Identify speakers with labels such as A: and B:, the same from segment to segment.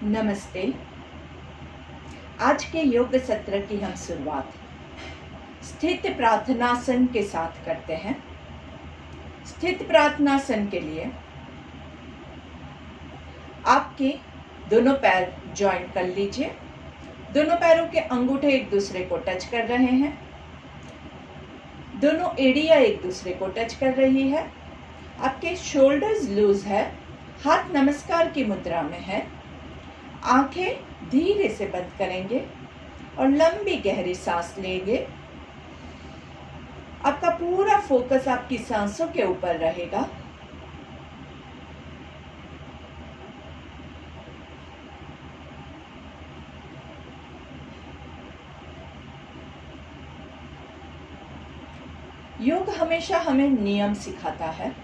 A: नमस्ते। आज के योग सत्र की हम शुरुआत स्थित प्रार्थनासन के साथ करते हैं। स्थित प्रार्थनासन के लिए आपके दोनों पैर जॉइंट कर लीजिए। दोनों पैरों के अंगूठे एक दूसरे को टच कर रहे हैं। दोनों एड़ियां एक दूसरे को टच कर रही है। आपके शोल्डर्स लूज है। हाथ नमस्कार की मुद्रा में है। आंखें धीरे से बंद करेंगे और लंबी गहरी सांस लेंगे। आपका पूरा फोकस आपकी सांसों के ऊपर रहेगा। योग हमेशा हमें नियम सिखाता है।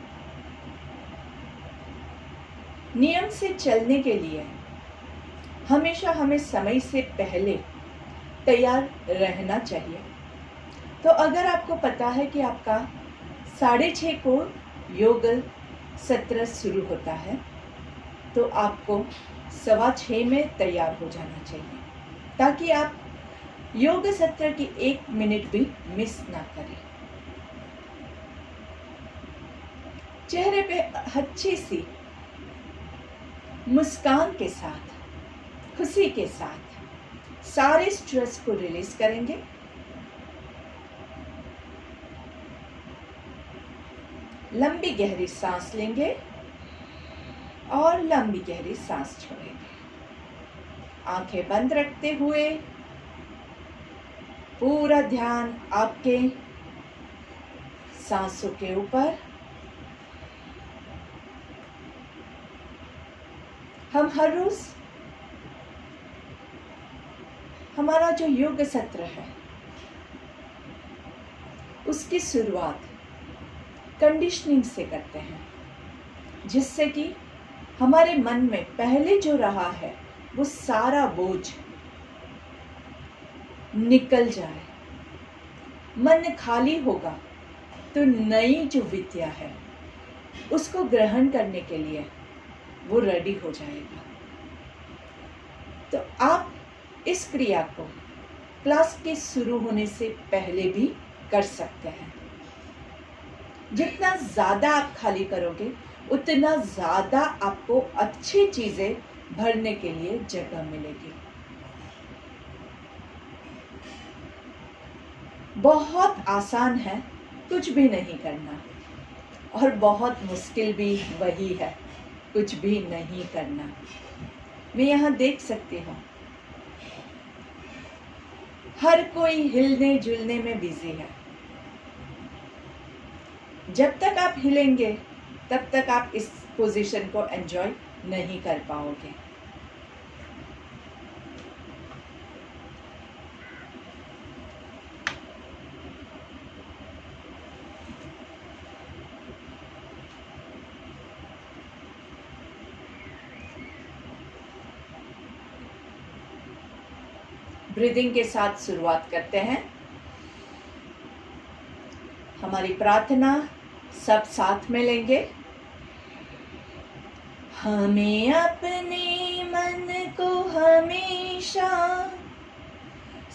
A: नियम से चलने के लिए हमेशा हमें समय से पहले तैयार रहना चाहिए। तो अगर आपको पता है कि आपका 6:30 को योग सत्र शुरू होता है, तो आपको 6:15 में तैयार हो जाना चाहिए, ताकि आप योग सत्र की 1 मिनट भी मिस ना करें। चेहरे पे अच्छी सी मुस्कान के साथ, खुशी के साथ सारे स्ट्रेस को रिलीज करेंगे। लंबी गहरी सांस लेंगे और लंबी गहरी सांस छोड़ेंगे। आंखें बंद रखते हुए पूरा ध्यान आपके सांसों के ऊपर। हम हर रोज हमारा जो योग सत्र है उसकी शुरुआत कंडीशनिंग से करते हैं, जिससे कि हमारे मन में पहले जो रहा है वो सारा बोझ निकल जाए। मन खाली होगा तो नई जो विद्या है उसको ग्रहण करने के लिए वो रेडी हो जाएगा। तो आप इस क्रिया को क्लास के शुरू होने से पहले भी कर सकते हैं। जितना ज़्यादा आप खाली करोगे उतना ज़्यादा आपको अच्छी चीज़ें भरने के लिए जगह मिलेगी। बहुत आसान है कुछ भी नहीं करना, और बहुत मुश्किल भी वही है कुछ भी नहीं करना। मैं यहाँ देख सकती हूँ हर कोई हिलने जुलने में बिजी है। जब तक आप हिलेंगे तब तक आप इस पोजीशन को एंजॉय नहीं कर पाओगे। ब्रीदिंग के साथ शुरुआत करते हैं। हमारी प्रार्थना सब साथ में लेंगे। हमें अपने मन को हमेशा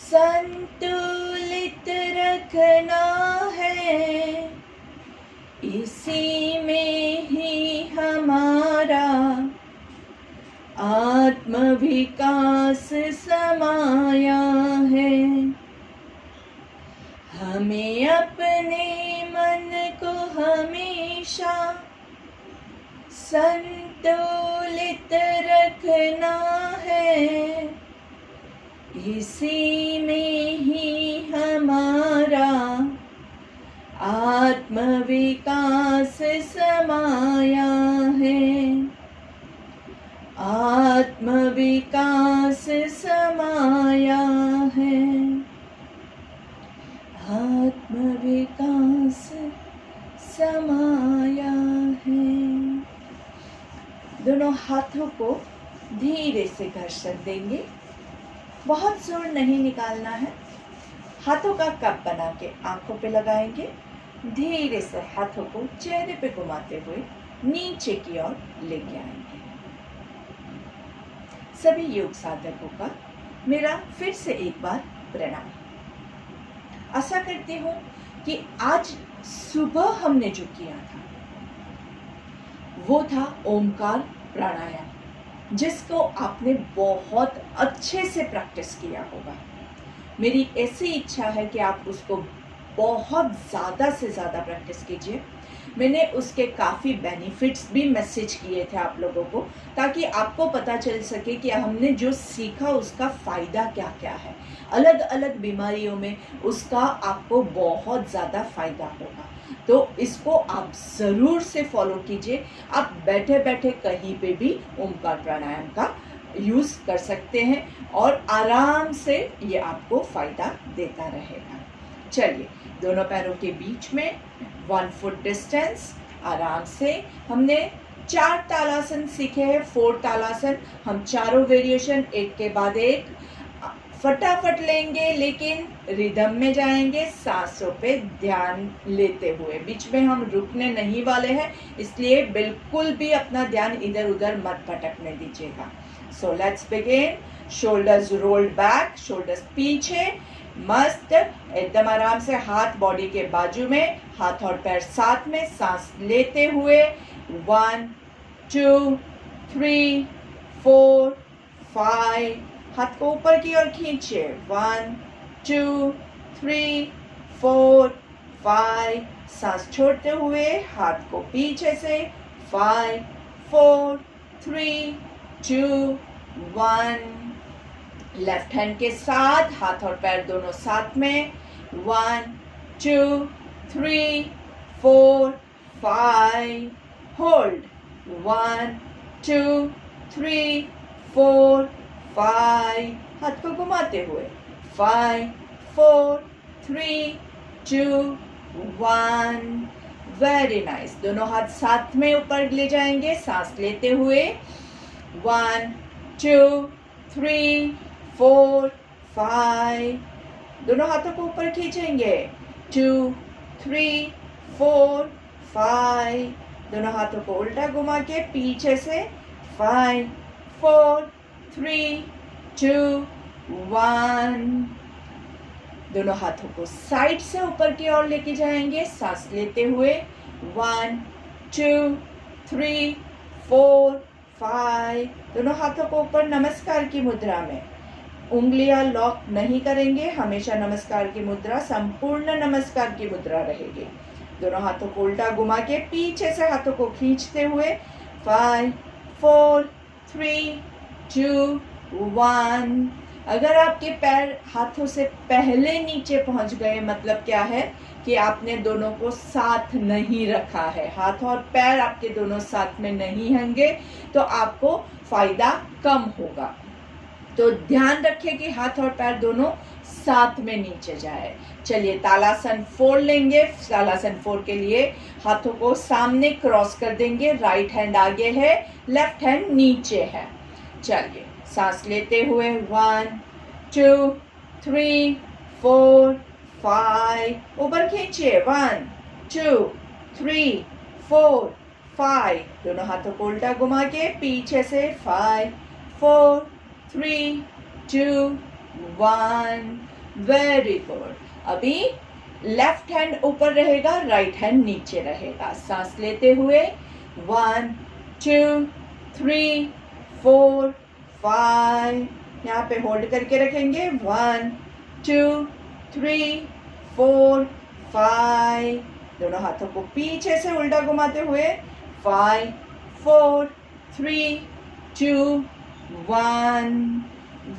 A: संतुलित रखना है, इसी में ही हमारा आत्म विकास समाया है। हमें अपने मन को हमेशा संतुलित रखना है, इसी में ही हमारा आत्म विकास समाया है। आत्म विकास समाया है। आत्म विकास समाया है। दोनों हाथों को धीरे से घर्षण देंगे। बहुत जोर नहीं निकालना है। हाथों का कप बना के आंखों पे लगाएंगे। धीरे से हाथों को चेहरे पे घुमाते हुए नीचे की ओर लेके आएंगे। सभी योग साधकों का मेरा फिर से एक बार प्रणाम। आशा करती हूँ कि आज सुबह हमने जो किया था वो था ओमकार प्राणायाम, जिसको आपने बहुत अच्छे से प्रैक्टिस किया होगा। मेरी ऐसी इच्छा है कि आप उसको बहुत ज़्यादा से ज़्यादा प्रैक्टिस कीजिए। मैंने उसके काफ़ी बेनिफिट्स भी मैसेज किए थे आप लोगों को, ताकि आपको पता चल सके कि हमने जो सीखा उसका फ़ायदा क्या क्या है। अलग अलग बीमारियों में उसका आपको बहुत ज़्यादा फ़ायदा होगा, तो इसको आप ज़रूर से फॉलो कीजिए। आप बैठे बैठे कहीं पे भी ओमकार प्राणायाम का यूज़ कर सकते हैं और आराम से ये आपको फ़ायदा देता रहेगा। चलिए, दोनों पैरों के बीच में 1 फुट डिस्टेंस आराम से हमने 4 तालासन सीखे हैं, 4 तालासन। हम चारों वेरिएशन एक के बाद एक फटाफट लेंगे, लेकिन रिदम में जाएंगे, सांसों पे ध्यान लेते हुए। बीच में हम रुकने नहीं वाले हैं, इसलिए बिल्कुल भी अपना ध्यान इधर उधर मत भटकने दीजिएगा। So let's begin. Shoulders rolled back, shoulders पीछे, मस्त एकदम आराम से। हाथ बॉडी के बाजू में, हाथ और पैर साथ में, सांस लेते हुए 1 2 3 4 5। हाथ को ऊपर की ओर खींचिए, 1 2 3 4 5। सांस छोड़ते हुए हाथ को पीछे से, 5 4 3 2 1। लेफ्ट हैंड के साथ हाथ और पैर दोनों साथ में, 1 2 3 4 5। होल्ड, 1 2 3 4 5। हाथ को घुमाते हुए, 5 4 3 2 1। Very nice. दोनों हाथ साथ में ऊपर ले जाएंगे, सांस लेते हुए, 1 2 3 4 5। दोनों हाथों को ऊपर खींचेंगे, 2 3 4 5। दोनों हाथों को उल्टा घुमा के पीछे से, 5 4 3 2 1। दोनों हाथों को साइड से ऊपर की ओर लेके जाएंगे, सांस लेते हुए, 1 2 3 4 5। दोनों हाथों को ऊपर नमस्कार की मुद्रा में, उंगलियां लॉक नहीं करेंगे, हमेशा नमस्कार की मुद्रा संपूर्ण नमस्कार की मुद्रा रहेगी। दोनों हाथों को उल्टा घुमा के पीछे से हाथों को खींचते हुए, 5 4 3 2 1। अगर आपके पैर हाथों से पहले नीचे पहुंच गए, मतलब क्या है कि आपने दोनों को साथ नहीं रखा है, हाथ और पैर आपके दोनों साथ में नहीं होंगे, तो आपको फायदा कम होगा। तो ध्यान रखिए कि हाथ और पैर दोनों साथ में नीचे जाए। चलिए, तालासन 4 लेंगे। तालासन 4 के लिए हाथों को सामने क्रॉस कर देंगे, राइट हैंड आगे है, लेफ्ट हैंड नीचे है। चलिए, सांस लेते हुए, 1 2 3 4 5। ऊपर खींचिए, 1 2 3 4 5। दोनों हाथों को उल्टा घुमा के पीछे से, 5 4 3 2 1। Very good. अभी लेफ्ट हैंड ऊपर रहेगा, राइट हैंड नीचे रहेगा। सांस लेते हुए, 1 2 3 4 5। यहाँ पे होल्ड करके रखेंगे, 1 2 3 4 5। दोनों हाथों को पीछे से उल्टा घुमाते हुए, 5 4 3 2 1।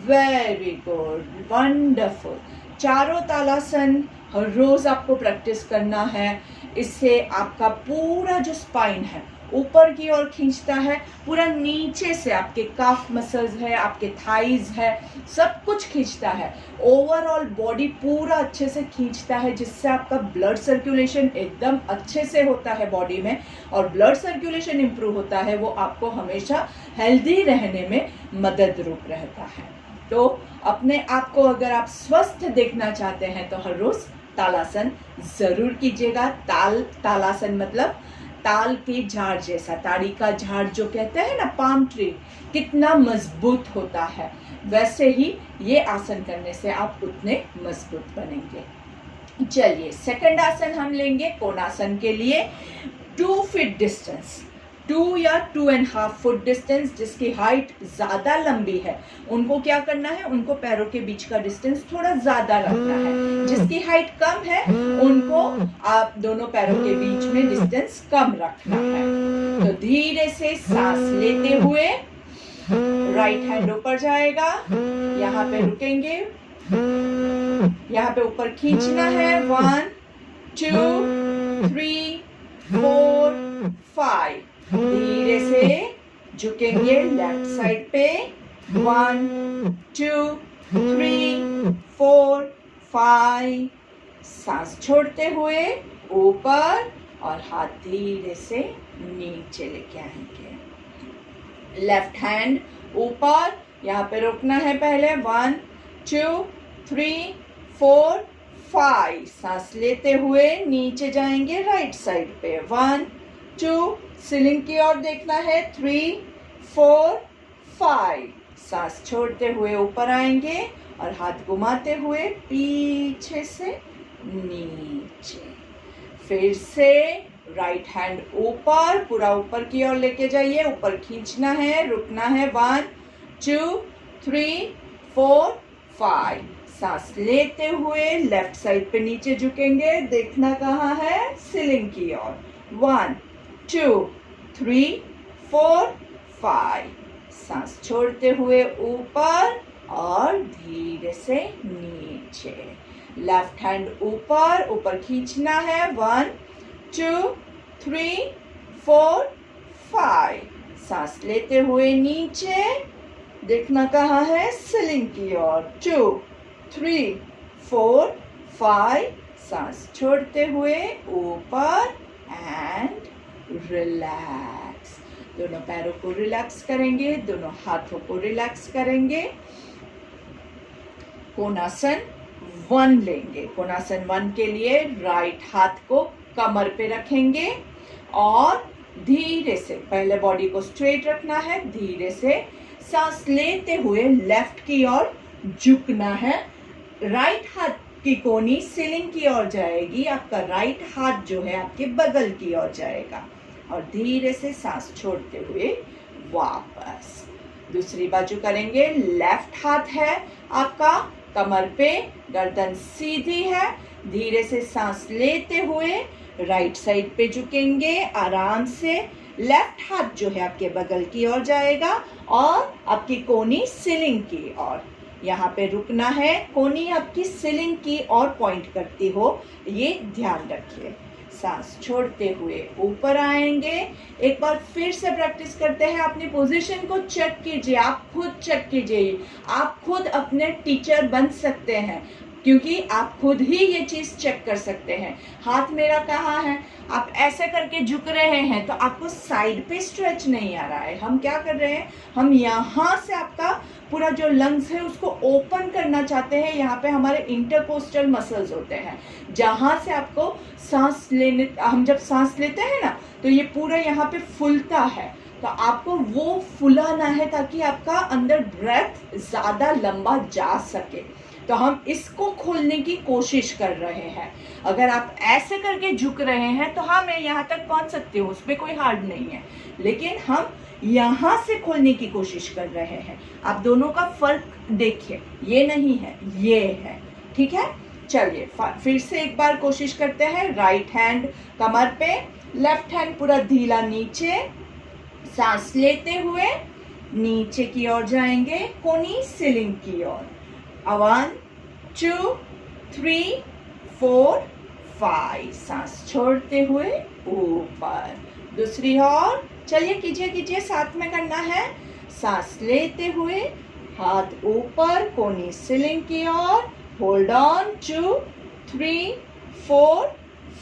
A: Very good, wonderful. चारों तालासन हर रोज आपको प्रैक्टिस करना है। इससे आपका पूरा जो स्पाइन है ऊपर की ओर खींचता है, पूरा नीचे से आपके काफ मसल्स है, आपके थाइज है, सब कुछ खींचता है। ओवरऑल बॉडी पूरा अच्छे से खींचता है, जिससे आपका ब्लड सर्कुलेशन एकदम अच्छे से होता है बॉडी में, और ब्लड सर्कुलेशन इंप्रूव होता है, वो आपको हमेशा हेल्दी रहने में मदद रूप रहता है। तो अपने आप को अगर आप स्वस्थ देखना चाहते हैं तो हर रोज तालासन जरूर कीजिएगा। तालासन मतलब ताल के झाड़ जैसा, ताड़ी का झाड़ जो कहते हैं ना, पाम ट्री, कितना मजबूत होता है, वैसे ही ये आसन करने से आप उतने मजबूत बनेंगे। चलिए सेकंड आसन हम लेंगे कोणासन के लिए 2 फीट डिस्टेंस, 2 या 2.5 फुट डिस्टेंस। जिसकी हाइट ज्यादा लंबी है उनको क्या करना है, उनको पैरों के बीच का डिस्टेंस थोड़ा ज्यादा रखना है। जिसकी हाइट कम है उनको आप दोनों पैरों के बीच में डिस्टेंस कम रखना है। तो धीरे से सांस लेते हुए राइट हैंड ऊपर जाएगा, यहाँ पे रुकेंगे, यहाँ पे ऊपर खींचना है, 1 2 3 4 5। धीरे से झुकेंगे लेफ्ट साइड पे, 1 2 3 4 5। सांस छोड़ते हुए ऊपर और हाथ धीरे से नीचे लेके आएंगे। लेफ्ट हैंड ऊपर, यहाँ पे रोकना है पहले, 1 2 3 4 5। सांस लेते हुए नीचे जाएंगे राइट साइड पे, 1 2, सीलिंग की ओर देखना है, 3 4 5। सांस छोड़ते हुए ऊपर आएंगे और हाथ घुमाते हुए पीछे से नीचे। फिर से राइट हैंड ऊपर, पूरा ऊपर की ओर लेके जाइए, ऊपर खींचना है, रुकना है, 1 2 3 4 5। सांस लेते हुए लेफ्ट साइड पे नीचे झुकेंगे, देखना कहाँ है, सीलिंग की ओर, 1 2 3 4 5। सांस छोड़ते हुए ऊपर और धीरे से नीचे। लेफ्ट हैंड ऊपर, ऊपर खींचना है, 1 2 3 4 5। सांस लेते हुए नीचे, देखना कहाँ है, सीलिंग की ओर, 2 3 4 5। सांस छोड़ते हुए ऊपर एंड रिलैक्स। दोनों पैरों को रिलैक्स करेंगे, दोनों हाथों को रिलैक्स करेंगे। कोणासन 1 लेंगे। कोणासन 1 के लिए राइट हाथ को कमर पे रखेंगे और धीरे से पहले बॉडी को स्ट्रेट रखना है, धीरे से सांस लेते हुए लेफ्ट की ओर झुकना है। राइट हाथ की कोहनी सीलिंग की ओर जाएगी, आपका राइट हाथ जो है आपके बगल की ओर जाएगा और धीरे से सांस छोड़ते हुए वापस। दूसरी बाजू करेंगे, लेफ्ट हाथ है आपका कमर पे, गर्दन सीधी है, धीरे से सांस लेते हुए राइट साइड पे झुकेंगे आराम से। लेफ्ट हाथ जो है आपके बगल की ओर जाएगा और आपकी कोहनी सीलिंग की ओर। यहाँ पे रुकना है, कोहनी आपकी सीलिंग की ओर पॉइंट करती हो, ये ध्यान रखिए। सांस छोड़ते हुए ऊपर आएंगे। एक बार फिर से प्रैक्टिस करते हैं, अपनी पोजीशन को चेक कीजिए, आप खुद चेक कीजिए। आप खुद अपने टीचर बन सकते हैं क्योंकि आप खुद ही ये चीज चेक कर सकते हैं। हाथ मेरा कहाँ है, आप ऐसे करके झुक रहे हैं तो आपको साइड पे स्ट्रेच नहीं आ रहा है। हम क्या कर रहे हैं, हम यहाँ से आपका पूरा जो लंग्स है उसको ओपन करना चाहते हैं। यहाँ पे हमारे इंटरकोस्टल मसल्स होते हैं जहाँ से आपको सांस लेने, हम जब सांस लेते हैं ना तो ये पूरा यहाँ पे फूलता है, तो आपको वो फुलाना है ताकि आपका अंदर ब्रेथ ज्यादा लंबा जा सके। तो हम इसको खोलने की कोशिश कर रहे हैं। अगर आप ऐसे करके झुक रहे हैं तो हाँ मैं यहाँ तक पहुँच सकती हूँ, उसमें कोई हार्ड नहीं है, लेकिन हम यहाँ से खोलने की कोशिश कर रहे हैं। आप दोनों का फर्क देखिए, ये नहीं है, ये है, ठीक है। चलिए फिर से एक बार कोशिश करते हैं। राइट हैंड कमर पे, लेफ्ट हैंड पूरा ढीला नीचे, सांस लेते हुए नीचे की ओर जाएंगे, कोहनी सीलिंग की ओर। 1 2 3 4 5। सांस छोड़ते हुए ऊपर। दूसरी ओर, चलिए कीजिए कीजिए, साथ में करना है। सांस लेते हुए हाथ ऊपर, कोहनी सीलिंग की ओर, होल्ड ऑन, 2 3 4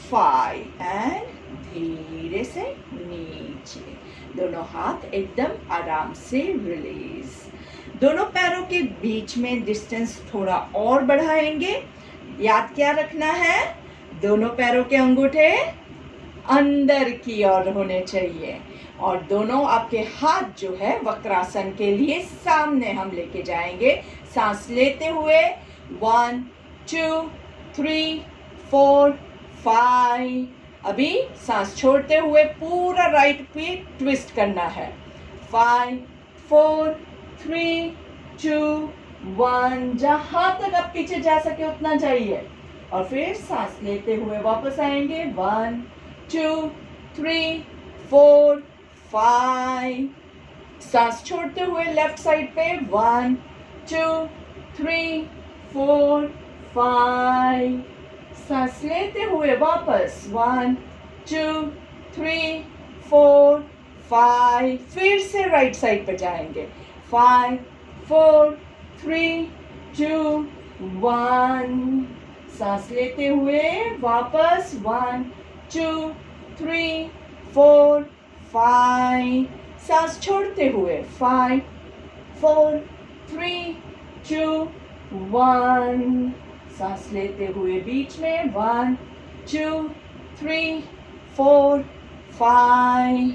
A: 5 एंड धीरे से नीचे। दोनों हाथ एकदम आराम से रिलीज। दोनों पैरों के बीच में डिस्टेंस थोड़ा और बढ़ाएंगे। याद क्या रखना है, दोनों पैरों के अंगूठे अंदर की ओर होने चाहिए और दोनों आपके हाथ जो है वक्रासन के लिए सामने हम लेके जाएंगे। सांस लेते हुए 1 2 3 4 5। अभी सांस छोड़ते हुए पूरा राइट पे ट्विस्ट करना है। 5 4 3 2 1। जहां तक आप पीछे जा सके उतना जाइए और फिर सांस लेते हुए वापस आएंगे। 1 2 3 4 5। सांस छोड़ते हुए लेफ्ट साइड पे 1 2 3 4 5। सांस लेते हुए वापस 1 2 3 4 5। फिर से राइट साइड पे जाएंगे। 5 4 3 2 1। सांस लेते हुए वापस 1 2 3 4 5। सांस छोड़ते हुए 5 4 3 2 1। सांस लेते हुए बीच में 1 2 3 4 5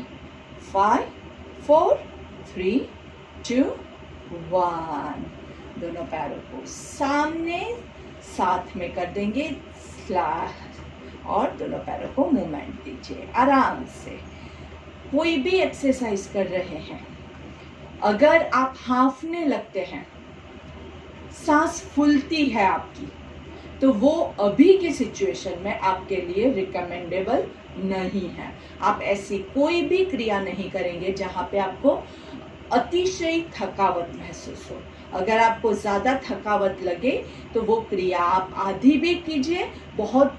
A: 5 4 3 2 1। दोनों पैरों को सामने साथ में कर देंगे स्लैश और दोनों पैरों को मूवमेंट दीजिए आराम से। कोई भी एक्सरसाइज कर रहे हैं, अगर आप हांफने लगते हैं, सांस फूलती है आपकी, तो वो अभी की सिचुएशन में आपके लिए रिकमेंडेबल नहीं है। आप ऐसी कोई भी क्रिया नहीं करेंगे जहां पे आपको अतिशय थकावट महसूस हो। अगर आपको ज़्यादा थकावट लगे तो वो क्रिया आप आधी भी कीजिए, बहुत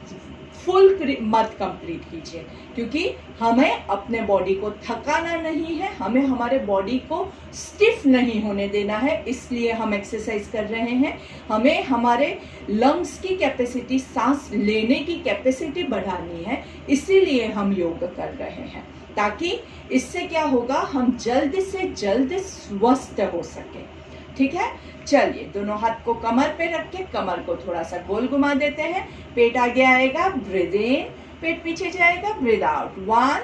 A: फुल मत कंप्लीट कीजिए, क्योंकि हमें अपने बॉडी को थकाना नहीं है, हमें हमारे बॉडी को स्टिफ नहीं होने देना है। इसलिए हम एक्सरसाइज कर रहे हैं। हमें हमारे लंग्स की कैपेसिटी, सांस लेने की कैपेसिटी बढ़ानी है, इसीलिए हम योग कर रहे हैं, ताकि इससे क्या होगा, हम जल्द से जल्द स्वस्थ हो सके। ठीक है, चलिए दोनों हाथ को कमर पे रख के कमर को थोड़ा सा गोल घुमा देते हैं। पेट आगे आएगा, ब्रीद इन, पेट पीछे जाएगा, ब्रीद आउट। 1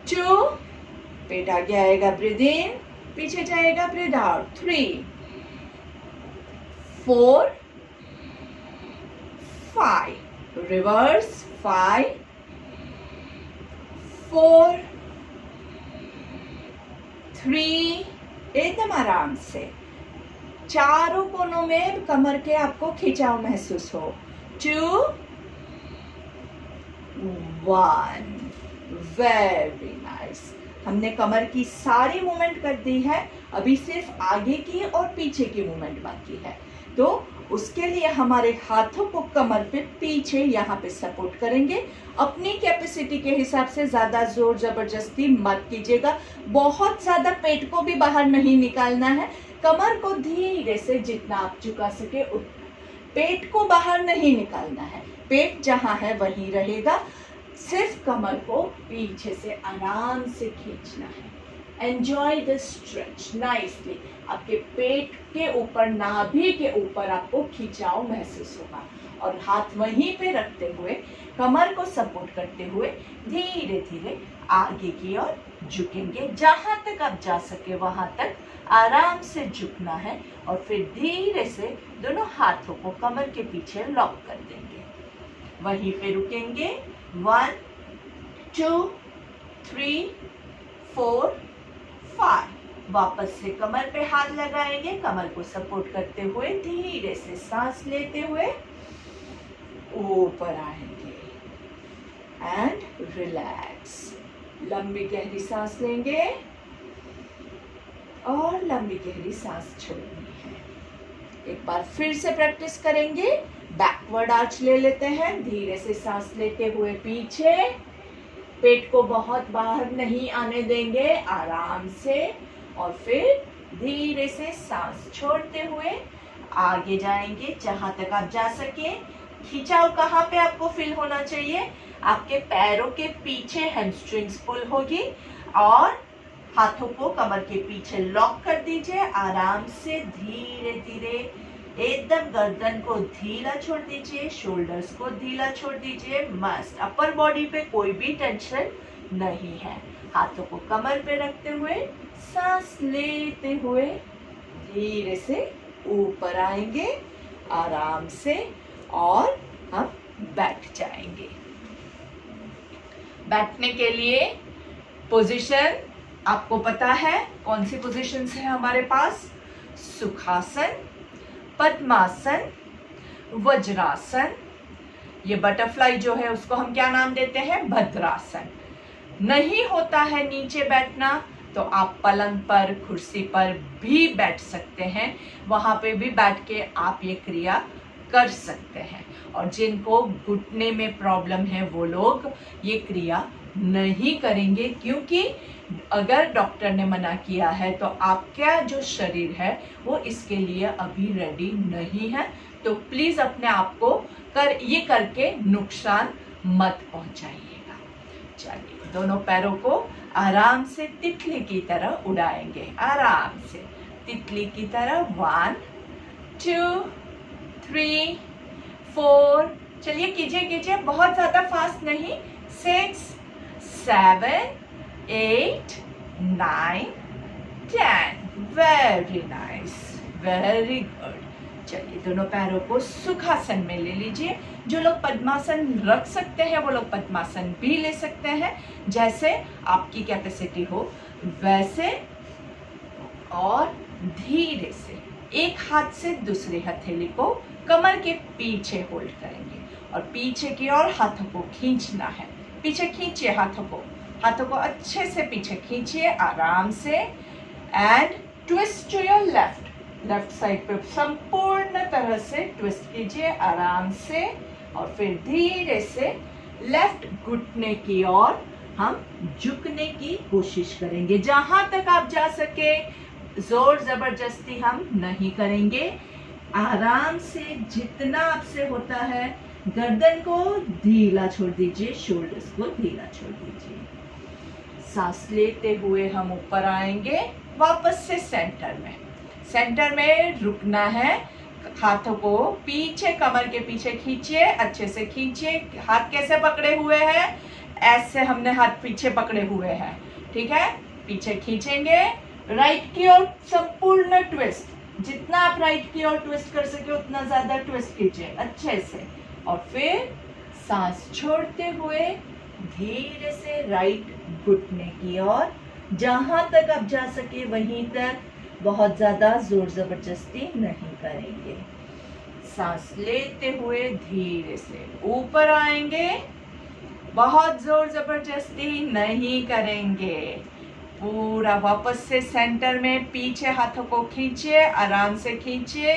A: 2। पेट आगे आएगा, ब्रीद इन, पीछे जाएगा, ब्रीद आउट। 3 4 5। रिवर्स। 5 4 3। एकदम आराम से चारों कोनों में कमर के आपको खिंचाव महसूस हो। 2 1। Very nice. हमने कमर की सारी मूवमेंट कर दी है, अभी सिर्फ आगे की और पीछे की मूवमेंट बाकी है। तो उसके लिए हमारे हाथों को कमर पे पीछे यहाँ पे सपोर्ट करेंगे। अपनी कैपेसिटी के हिसाब से ज्यादा जोर जबरदस्ती मत कीजिएगा, बहुत ज्यादा पेट को भी बाहर नहीं निकालना है। कमर को धीरे से जितना आप झुका सके उतना, पेट को बाहर नहीं निकालना है, पेट जहां है वहीं रहेगा। सिर्फ कमर को पीछे से आराम से खींचना है। Enjoy the stretch nicely. आपके पेट के ऊपर, नाभि के ऊपर आपको खिंचाव महसूस होगा और हाथ वहीं पे रखते हुए कमर को सपोर्ट करते हुए धीरे धीरे आगे की ओर झुकेंगे। जहां तक आप जा सके वहां तक आराम से झुकना है और फिर धीरे से दोनों हाथों को कमर के पीछे लॉक कर देंगे। वहीं पे रुकेंगे। 1 2 3 4 5। वापस से कमर पे हाथ लगाएंगे, कमर को सपोर्ट करते हुए धीरे से सांस लेते हुए ऊपर आएंगे एंड रिलैक्स। लंबी गहरी सांस लेंगे और लंबी गहरी सांस छोड़नी है। एक बार फिर से प्रैक्टिस करेंगे। बैकवर्ड आर्च ले लेते हैं, धीरे से सांस लेते हुए पीछे, पेट को बहुत बाहर नहीं आने देंगे, आराम से, और फिर धीरे से सांस छोड़ते हुए आगे जाएंगे जहां तक आप जा सके। खिंचाव कहाँ पे आपको फील होना चाहिए, आपके पैरों के पीछे हैमस्ट्रिंग्स पुल होगी और हाथों को कमर के पीछे लॉक कर दीजिए। आराम से धीरे धीरे एकदम गर्दन को ढीला छोड़ दीजिए, शोल्डर्स को ढीला छोड़ दीजिए। मस्त, अपर बॉडी पे कोई भी टेंशन नहीं है। हाथों को कमर पे रखते हुए सांस लेते हुए धीरे से ऊपर आएंगे आराम से और हम बैठ जाएंगे। बैठने के लिए पोजीशन आपको पता है कौन सी पोजीशंस है हमारे पास? सुखासन, पद्मासन, वज्रासन, ये बटरफ्लाई जो है उसको हम क्या नाम देते हैं? भद्रासन। नहीं होता है नीचे बैठना तो आप पलंग पर, कुर्सी पर भी बैठ सकते हैं, वहां पे भी बैठ के आप ये क्रिया कर सकते हैं। और जिनको घुटने में प्रॉब्लम है वो लोग ये क्रिया नहीं करेंगे, क्योंकि अगर डॉक्टर ने मना किया है तो आपका जो शरीर है वो इसके लिए अभी रेडी नहीं है। तो प्लीज अपने आप को ये करके नुकसान मत पहुंचाइएगा। चलिए, दोनों पैरों को आराम से तितली की तरह उड़ाएंगे, आराम से तितली की तरह। 1 2 3 4, चलिए कीजिए कीजिए, बहुत ज्यादा फास्ट नहीं। 6 7 8 9 10, वेरी नाइस, वेरी गुड। चलिए, दोनों पैरों को सुखासन में ले लीजिए। जो लोग पद्मासन रख सकते हैं वो लोग पद्मासन भी ले सकते हैं, जैसे आपकी कैपेसिटी हो वैसे। और धीरे से एक हाथ से दूसरी हथेली को कमर के पीछे होल्ड करेंगे और पीछे की ओर हाथों को खींचना है। पीछे खींचिए हाथों को अच्छे से पीछे खींचिए आराम से। And twist to your left side पे संपूर्ण तरह से ट्विस्ट कीजिए आराम से। और फिर धीरे से लेफ्ट घुटने की ओर हम झुकने की कोशिश करेंगे। जहां तक आप जा सके, जोर जबरदस्ती हम नहीं करेंगे। आराम से जितना आपसे होता है, गर्दन को ढीला छोड़ दीजिए, शोल्डर्स को ढीला छोड़ दीजिए। सांस लेते हुए हम ऊपर आएंगे, वापस से सेंटर में रुकना है। हाथों को पीछे कमर के पीछे खींचिए, अच्छे से खींचिए। हाथ कैसे पकड़े हुए हैं? ऐसे हमने हाथ पीछे पकड़े हुए हैं, ठीक है? पीछे खींचेंगे, राइट की ओर संपूर्ण ट्विस्ट। जितना आप राइट की ओर ट्विस्ट कर सके उतना ज्यादा ट्विस्ट कीजिए अच्छे से। और फिर सांस छोड़ते हुए धीरे से राइट घुटने की ओर, जहां तक आप जा सके वहीं तक, बहुत ज्यादा जोर जबरदस्ती नहीं करेंगे। सांस लेते हुए धीरे से ऊपर आएंगे, बहुत जोर जबरदस्ती नहीं करेंगे। पूरा वापस से सेंटर में पीछे हाथों को खींचिए, आराम से खींचिए।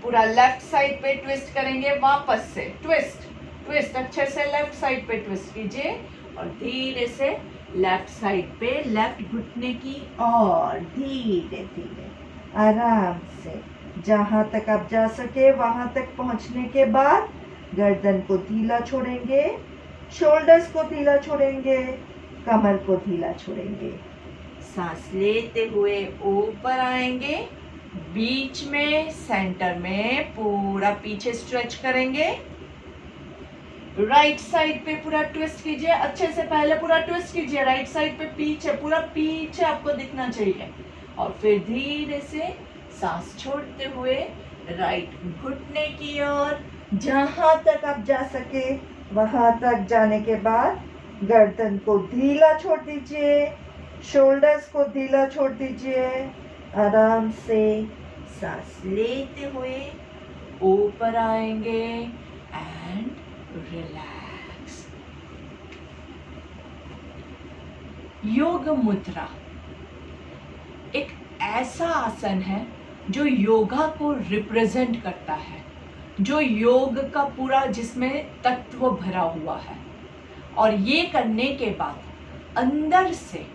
A: पूरा लेफ्ट साइड पे ट्विस्ट करेंगे, वापस से ट्विस्ट अच्छे से लेफ्ट साइड पे ट्विस्ट कीजिए और धीरे से लेफ्ट साइड पे लेफ्ट घुटने की और धीरे धीरे आराम से जहां तक आप जा सके वहां तक पहुंचने के बाद गर्दन को ढीला छोड़ेंगे, शोल्डर्स को ढीला छोड़ेंगे, कमर को ढीला छोड़ेंगे। सांस लेते हुए ऊपर आएंगे, बीच में सेंटर में पूरा पीछे स्ट्रेच करेंगे। राइट साइड पे पूरा ट्विस्ट कीजिए अच्छे से, पहले पूरा ट्विस्ट कीजिए राइट साइड पे, पीछे पूरा पीछे आपको दिखना चाहिए। और फिर धीरे से सांस छोड़ते हुए राइट घुटने की ओर, जहां तक आप जा सके वहां तक जाने के बाद गर्दन को ढीला छोड़ दीजिए, शोल्डर्स को ढीला छोड़ दीजिए। आराम से सांस लेते हुए ऊपर आएंगे एंड रिलैक्स। योग मुद्रा एक ऐसा आसन है जो योगा को रिप्रेजेंट करता है, जो योग का पूरा जिसमें तत्व भरा हुआ है। और ये करने के बाद अंदर से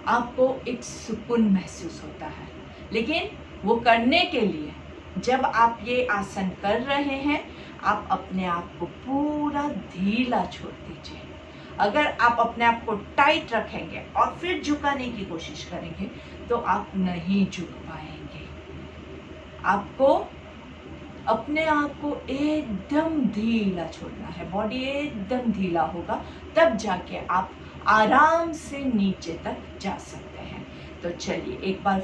A: आपको एक सुकून महसूस होता है। लेकिन वो करने के लिए जब आप ये आसन कर रहे हैं, आप अपने आप को पूरा ढीला छोड़ दीजिए। अगर आप अपने आप को टाइट रखेंगे और फिर झुकाने की कोशिश करेंगे तो आप नहीं झुक पाएंगे। आपको अपने आप को एकदम ढीला छोड़ना है, बॉडी एकदम ढीला होगा, तब जाके आप आराम से नीचे तक जा सकते हैं। तो चलिए एक बार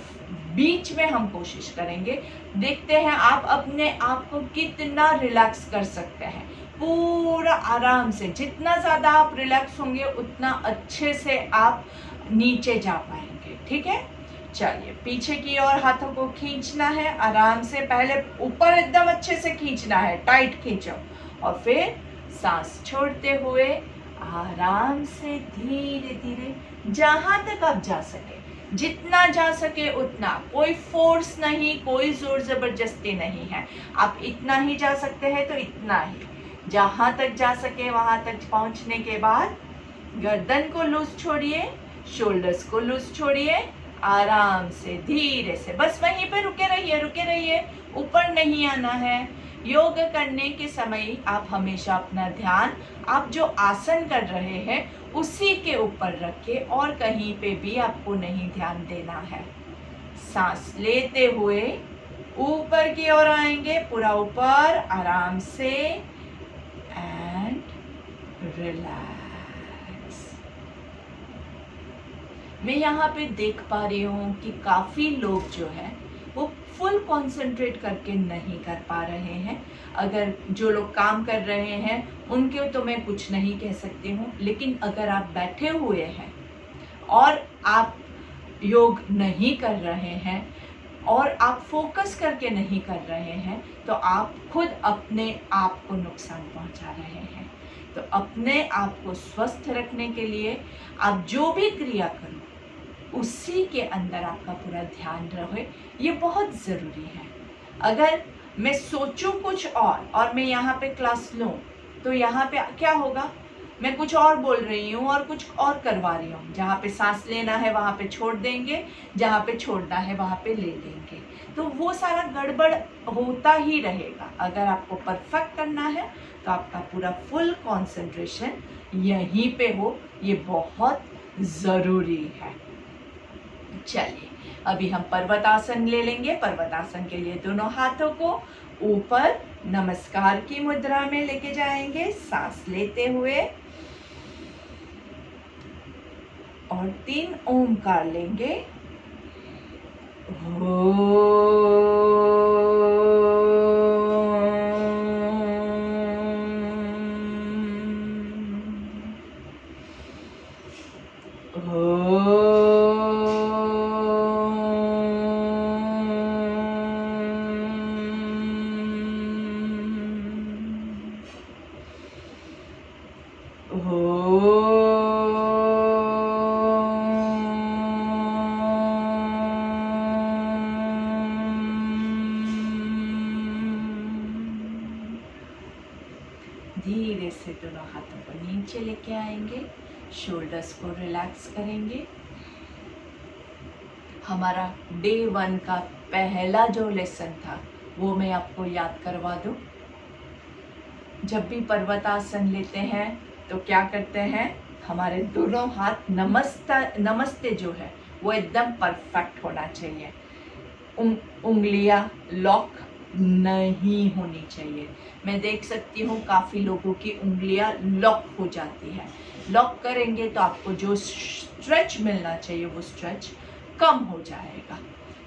A: बीच में हम कोशिश करेंगे, देखते हैं आप अपने आप को कितना रिलैक्स कर सकते हैं। पूरा आराम से, जितना ज़्यादा आप रिलैक्स होंगे उतना अच्छे से आप नीचे जा पाएंगे। ठीक है, चलिए पीछे की ओर हाथों को खींचना है आराम से, पहले ऊपर एकदम अच्छे से खींचना है, टाइट खींचो, और फिर सांस छोड़ते हुए आराम से धीरे धीरे जहां तक आप जा सके, जितना जा सके उतना, कोई फोर्स नहीं, कोई जोर जबरदस्ती नहीं है। आप इतना ही जा सकते हैं तो इतना ही, जहां तक जा सके वहां तक पहुंचने के बाद गर्दन को लूज छोड़िए, शोल्डर्स को लूज छोड़िए, आराम से धीरे से बस वहीं पे रुके रहिए, ऊपर नहीं आना है। योग करने के समय आप हमेशा अपना ध्यान आप जो आसन कर रहे हैं उसी के ऊपर रखें और कहीं पे भी आपको नहीं ध्यान देना है। सांस लेते हुए ऊपर की ओर आएंगे, पूरा ऊपर आराम से, एंड रिलैक्स। मैं यहाँ पे देख पा रही हूँ कि काफी लोग जो है वो फुल कंसंट्रेट करके नहीं कर पा रहे हैं। अगर जो लोग काम कर रहे हैं उनके तो मैं कुछ नहीं कह सकती हूँ, लेकिन अगर आप बैठे हुए हैं और आप योग नहीं कर रहे हैं और आप फोकस करके नहीं कर रहे हैं तो आप खुद अपने आप को नुकसान पहुंचा रहे हैं। तो अपने आप को स्वस्थ रखने के लिए आप जो भी क्रिया करो उसी के अंदर आपका पूरा ध्यान रहे, ये बहुत ज़रूरी है। अगर मैं सोचूं कुछ और मैं यहाँ पे क्लास लूँ तो यहाँ पे क्या होगा, मैं कुछ और बोल रही हूँ और कुछ और करवा रही हूँ। जहाँ पे सांस लेना है वहाँ पे छोड़ देंगे, जहाँ पे छोड़ना है वहाँ पे ले लेंगे, तो वो सारा गड़बड़ होता ही रहेगा। अगर आपको परफेक्ट करना है तो आपका पूरा फुल कंसंट्रेशन यहीं पे हो, ये बहुत ज़रूरी है। चलिए अभी हम पर्वतासन ले लेंगे। पर्वतासन के लिए दोनों हाथों को ऊपर नमस्कार की मुद्रा में लेके जाएंगे, सांस लेते हुए, और 3 ओमकार लेंगे। धीरे से दोनों हाथों को नीचे लेके आएंगे, शोल्डर्स को रिलैक्स करेंगे। हमारा डे 1 का पहला जो लेसन था वो मैं आपको याद करवा दूं। जब भी पर्वतासन लेते हैं तो क्या करते हैं, हमारे दोनों हाथ नमस्ते जो है वो एकदम परफेक्ट होना चाहिए। उंगलियां लॉक नहीं होनी चाहिए। मैं देख सकती हूँ काफ़ी लोगों की उंगलियां लॉक हो जाती है। लॉक करेंगे तो आपको जो स्ट्रेच मिलना चाहिए वो स्ट्रेच कम हो जाएगा।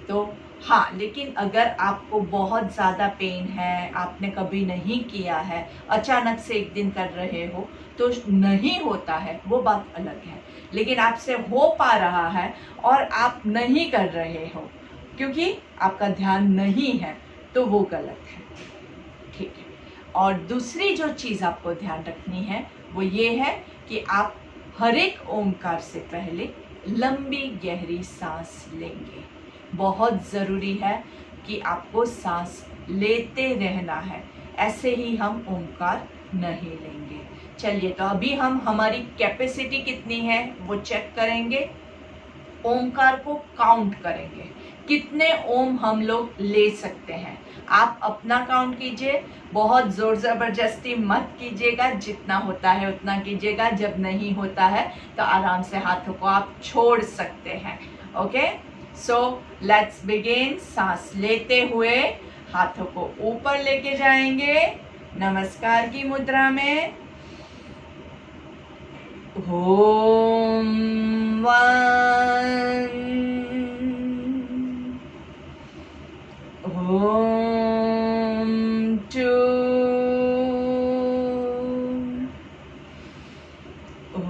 A: तो हाँ, लेकिन अगर आपको बहुत ज़्यादा पेन है, आपने कभी नहीं किया है, अचानक से एक दिन कर रहे हो तो नहीं होता है, वो बात अलग है। लेकिन आपसे हो पा रहा है और आप नहीं कर रहे हो क्योंकि आपका ध्यान नहीं है, तो वो गलत है। ठीक है। और दूसरी जो चीज़ आपको ध्यान रखनी है वो ये है कि आप हर एक ओमकार से पहले लंबी गहरी सांस लेंगे। बहुत ज़रूरी है कि आपको सांस लेते रहना है, ऐसे ही हम ओमकार नहीं लेंगे। चलिए तो अभी हम हमारी कैपेसिटी कितनी है वो चेक करेंगे। ओमकार को काउंट करेंगे, कितने ओम हम लोग ले सकते हैं। आप अपना काउंट कीजिए, बहुत जोर ज़बरदस्ती मत कीजिएगा, जितना होता है उतना कीजिएगा। जब नहीं होता है तो आराम से हाथों को आप छोड़ सकते हैं। Okay, so let's begin. सांस लेते हुए हाथों को ऊपर लेके जाएंगे नमस्कार की मुद्रा में। Om one, Om two,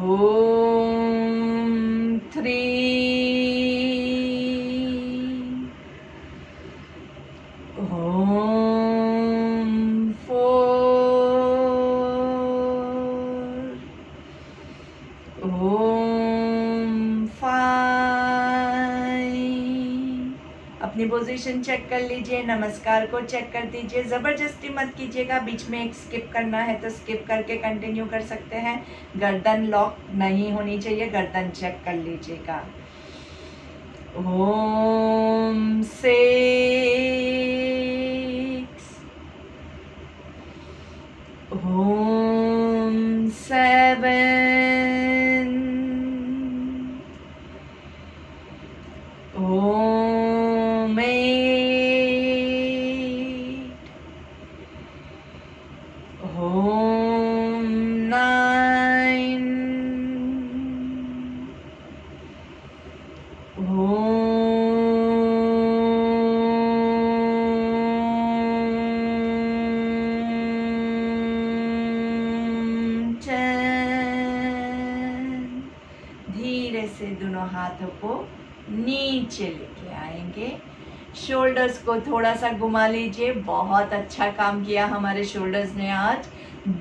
A: Om three, Om four, Om five. अपनी पोजीशन चेक कर लीजिए, नमस्कार को चेक कर दीजिए, ज़बरदस्ती मत कीजिएगा, बीच में एक स्किप करना है तो स्किप करके कंटिन्यू कर सकते हैं। गर्दन लॉक नहीं होनी चाहिए, गर्दन चेक कर लीजिएगा। ओम 6, ओम 7, ओम 8, ओम 9, ओम 10। धीरे से दोनों हाथों को नीचे लेके आएंगे, शोल्डर्स को थोड़ा सा घुमा लीजिए। बहुत अच्छा काम किया हमारे शोल्डर्स ने आज।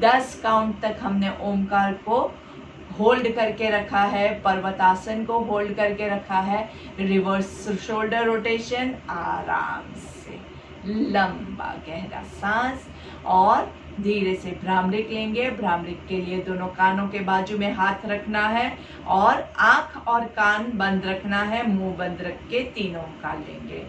A: 10 काउंट तक हमने ओमकार को होल्ड करके रखा है, पर्वतासन को होल्ड करके रखा है। रिवर्स शोल्डर रोटेशन, आराम से लंबा गहरा सांस और धीरे से भ्रामरिक लेंगे। भ्रामरिक के लिए दोनों कानों के बाजू में हाथ रखना है और आंख और कान बंद रखना है, मुंह बंद रख के तीनों ओमकार लेंगे।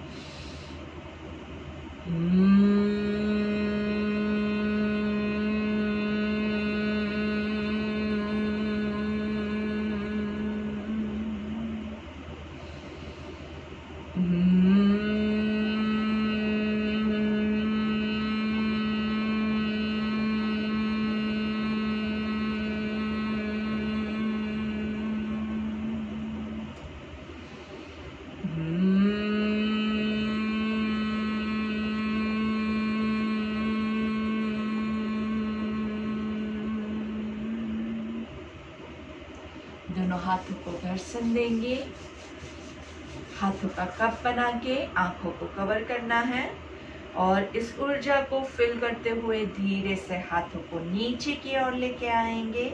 A: दोनों हाथों को घर्षण देंगे, हाथों का कप बना के आंखों को कवर करना है और इस ऊर्जा को फिल करते हुए धीरे से हाथों को नीचे की ओर लेके आएंगे।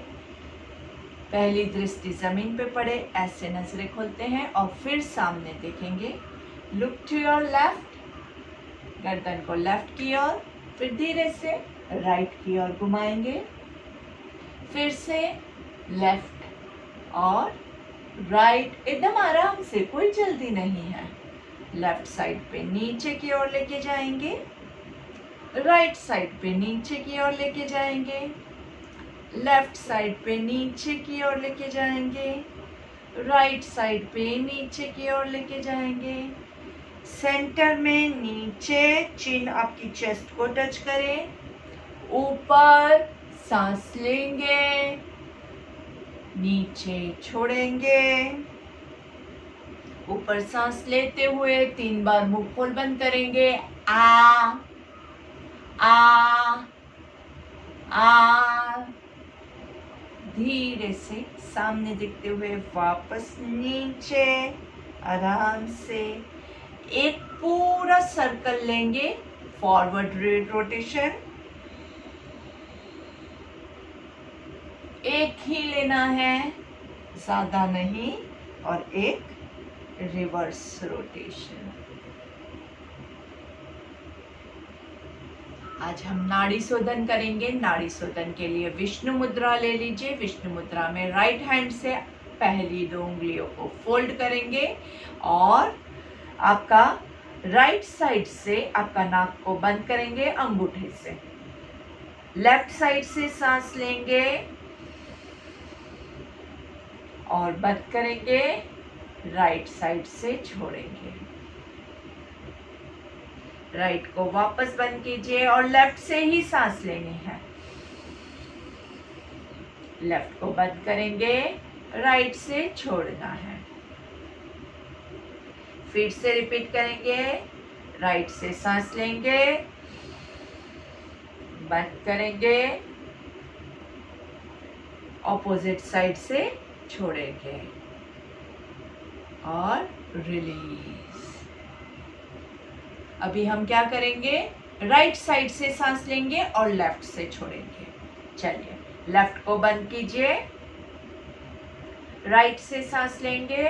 A: पहली दृष्टि जमीन पे पड़े, ऐसे नजरें खोलते हैं और फिर सामने देखेंगे। लुक टू योर लेफ्ट, गर्दन को लेफ्ट की ओर, फिर धीरे से राइट की ओर घुमाएंगे, फिर से लेफ्ट और राइट, एकदम आराम से, कोई जल्दी नहीं है। लेफ्ट साइड पे नीचे की ओर लेके जाएंगे, राइट साइड पे नीचे की ओर लेके जाएंगे, लेफ्ट साइड पे नीचे की ओर लेके जाएंगे, राइट साइड पे नीचे की ओर लेके जाएंगे। सेंटर में नीचे, चिन आपकी चेस्ट को टच करे, ऊपर सांस लेंगे, नीचे छोड़ेंगे। ऊपर सांस लेते हुए 3 बार मुंह खोल बंद करेंगे। आ आ आ, धीरे से सामने दिखते हुए वापस नीचे, आराम से एक पूरा सर्कल लेंगे, फॉरवर्ड रोटेशन। एक ही लेना है, ज्यादा नहीं, और एक रिवर्स रोटेशन। आज हम नाड़ी शोधन करेंगे। नाड़ी शोधन के लिए विष्णु मुद्रा ले लीजिए। विष्णु मुद्रा में राइट हैंड से पहली 2 उंगलियों को फोल्ड करेंगे और आपका राइट साइड से आपका नाक को बंद करेंगे अंगूठे से। लेफ्ट साइड से सांस लेंगे और बंद करेंगे, राइट साइड से छोड़ेंगे। राइट को वापस बंद कीजिए और लेफ्ट से ही सांस लेनी है। लेफ्ट को बंद करेंगे, राइट से छोड़ना है। फिर से रिपीट करेंगे, राइट से सांस लेंगे, बंद करेंगे, ऑपोजिट साइड से छोड़ेंगे और रिलीज। अभी हम क्या करेंगे, राइट साइड से सांस लेंगे और लेफ्ट से छोड़ेंगे। चलिए, लेफ्ट को बंद कीजिए, राइट से सांस लेंगे,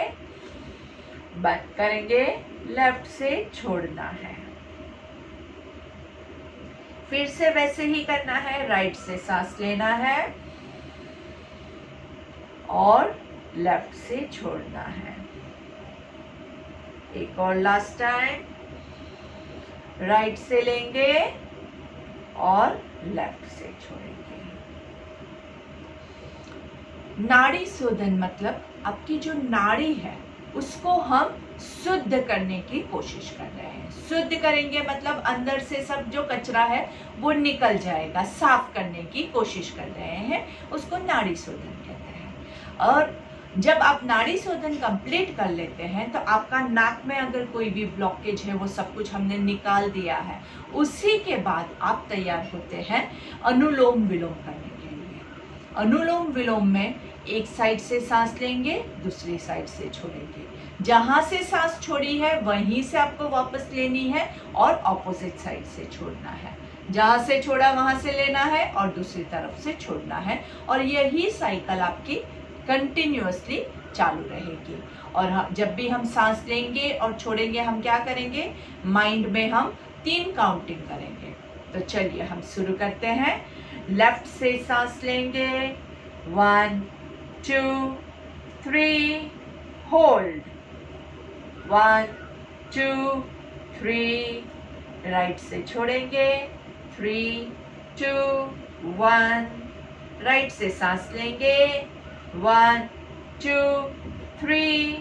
A: बंद करेंगे, लेफ्ट से छोड़ना है। फिर से वैसे ही करना है, राइट से सांस लेना है और लेफ्ट से छोड़ना है। एक और लास्ट टाइम, राइट से लेंगे और लेफ्ट से छोड़ेंगे। नाड़ी शोधन मतलब आपकी जो नाड़ी है उसको हम शुद्ध करने की कोशिश कर रहे हैं। शुद्ध करेंगे मतलब अंदर से सब जो कचरा है वो निकल जाएगा, साफ करने की कोशिश कर रहे हैं, उसको नाड़ी शोधन कहते हैं। और जब आप नाड़ी शोधन कंप्लीट कर लेते हैं तो आपका नाक में अगर कोई भी ब्लॉकेज है वो सब कुछ हमने निकाल दिया है। उसी के बाद आप तैयार होते हैं अनुलोम विलोम करने के लिए। अनुलोम विलोम में एक साइड से सांस लेंगे, दूसरी साइड से छोड़ेंगे। जहां से सांस छोड़ी है वहीं से आपको वापस लेनी है और ऑपोजिट साइड से छोड़ना है। जहां से छोड़ा वहां से लेना है और दूसरी तरफ से छोड़ना है। और यही साइकिल आपकी कंटिन्यूअसली चालू रहेगी। और जब भी हम सांस लेंगे और छोड़ेंगे हम क्या करेंगे, माइंड में हम 3 काउंटिंग करेंगे। तो चलिए हम शुरू करते हैं। लेफ्ट से सांस लेंगे, 1 2 3, होल्ड, 1 2 3, राइट से छोड़ेंगे, 3 2 1, राइट से सांस लेंगे, 1 2 3,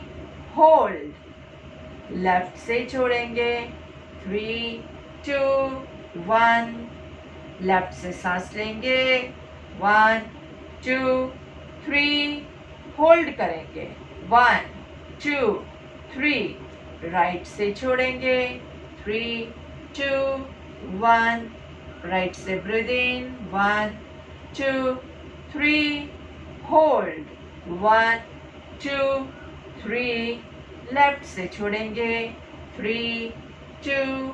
A: होल्ड, लेफ्ट से छोड़ेंगे, 3 2 1, लेफ्ट से सांस लेंगे, 1 2 3, होल्ड करेंगे, 1 2 3, राइट से छोड़ेंगे, 3 2 1, राइट से ब्रीथ इन, 1 2 3, होल्ड, 1 2 3, लेफ्ट से छोड़ेंगे, 3 2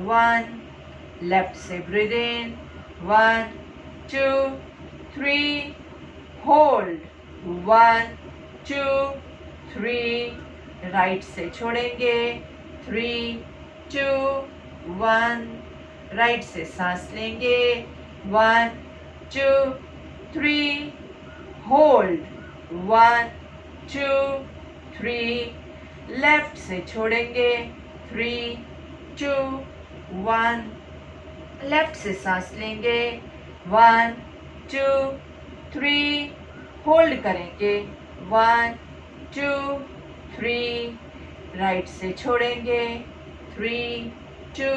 A: 1, लेफ्ट से ब्रीथ इन, 1 2 3, होल्ड, 1 2 3, राइट से छोड़ेंगे, 3 2 1, राइट से सांस लेंगे, 1 2 3, होल्ड, 1 2 3, लेफ्ट से छोड़ेंगे, 3 2 1, लेफ्ट से सांस लेंगे, 1 2 3, होल्ड करेंगे, 1 2 3, राइट से छोड़ेंगे, 3 2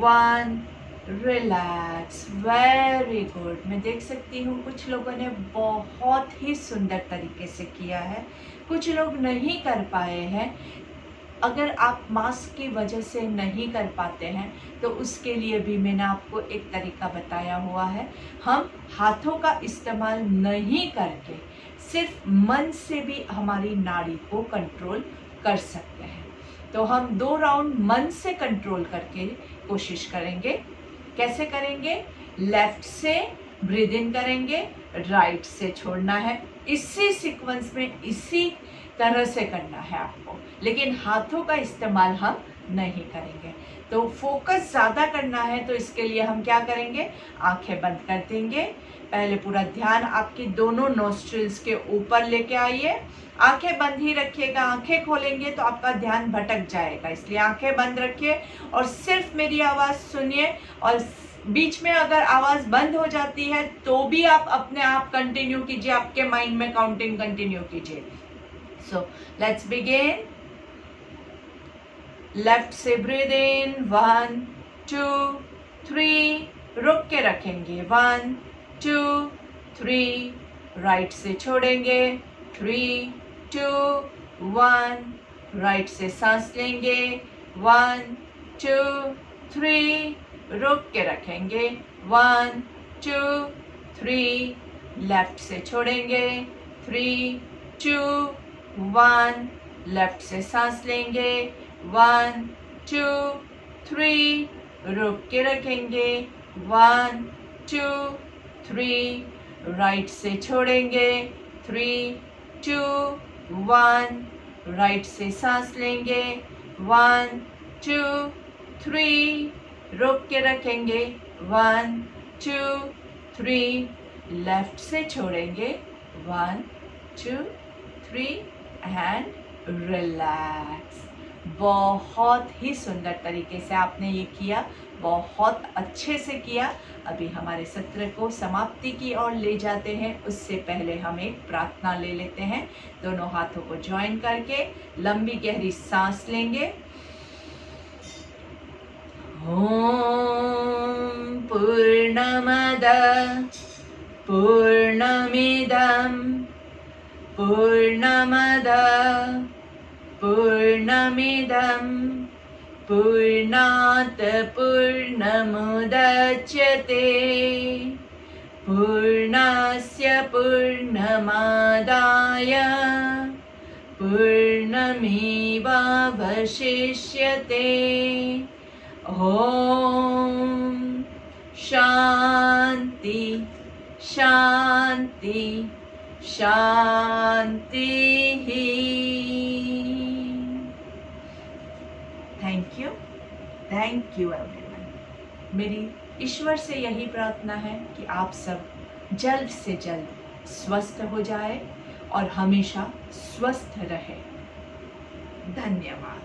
A: 1, रिलैक्स। Very good. मैं देख सकती हूँ कुछ लोगों ने बहुत ही सुंदर तरीके से किया है, कुछ लोग नहीं कर पाए हैं। अगर आप मास्क की वजह से नहीं कर पाते हैं तो उसके लिए भी मैंने आपको एक तरीका बताया हुआ है। हम हाथों का इस्तेमाल नहीं करके सिर्फ मन से भी हमारी नाड़ी को कंट्रोल कर सकते हैं। तो हम 2 राउंड मन से कंट्रोल करके कोशिश करेंगे। कैसे करेंगे? लेफ्ट से ब्रीथ इन करेंगे, राइट से छोड़ना है। इसी सीक्वेंस में इसी तरह से करना है आपको, लेकिन हाथों का इस्तेमाल हम नहीं करेंगे। तो फोकस ज़्यादा करना है तो इसके लिए हम क्या करेंगे, आंखें बंद कर देंगे। पहले पूरा ध्यान आपकी दोनों नोस्ट्रिल्स के ऊपर लेके आइए। आंखें बंद ही रखिएगा, आंखें खोलेंगे तो आपका ध्यान भटक जाएगा, इसलिए आंखें बंद रखिए और सिर्फ मेरी आवाज़ सुनिए। और बीच में अगर आवाज़ बंद हो जाती है तो भी आप अपने आप कंटिन्यू कीजिए, आपके माइंड में काउंटिंग कंटिन्यू कीजिए। So let's begin. लेफ्ट से ब्रीद इन, 1 2 3, रुक के रखेंगे, 1 2 3, राइट से छोड़ेंगे, 3 2 1, राइट से सांस लेंगे, 1 2 3, रोक के रखेंगे, 1 2 3, लेफ्ट से छोड़ेंगे, 3 2 1, लेफ्ट से सांस लेंगे, 1 2 3, रोक के रखेंगे, 1 2 3, राइट से छोड़ेंगे, 3 2 1, राइट से सांस लेंगे, 1 2 3, रोक के रखेंगे, 1 2 3, लेफ्ट से छोड़ेंगे, 1 2 3 एंड रिलैक्स। बहुत ही सुंदर तरीके से आपने ये किया, बहुत अच्छे से किया। अभी हमारे सत्र को समाप्ति की ओर ले जाते हैं, उससे पहले हम एक प्रार्थना ले लेते हैं। दोनों हाथों को ज्वाइन करके लंबी गहरी सांस लेंगे। ओम पूर्णमद पूर्णमिदं पूर्णमद पूर्णमिदं पूर्णात् पूर्णमुदच्यते पूर्णस्य पूर्णमादाय पूर्णमेवावशिष्यते। ओम शांति शांति शांति। Thank you everyone. मेरी ईश्वर से यही प्रार्थना है कि आप सब जल्द से जल्द स्वस्थ हो जाए और हमेशा स्वस्थ रहे। धन्यवाद।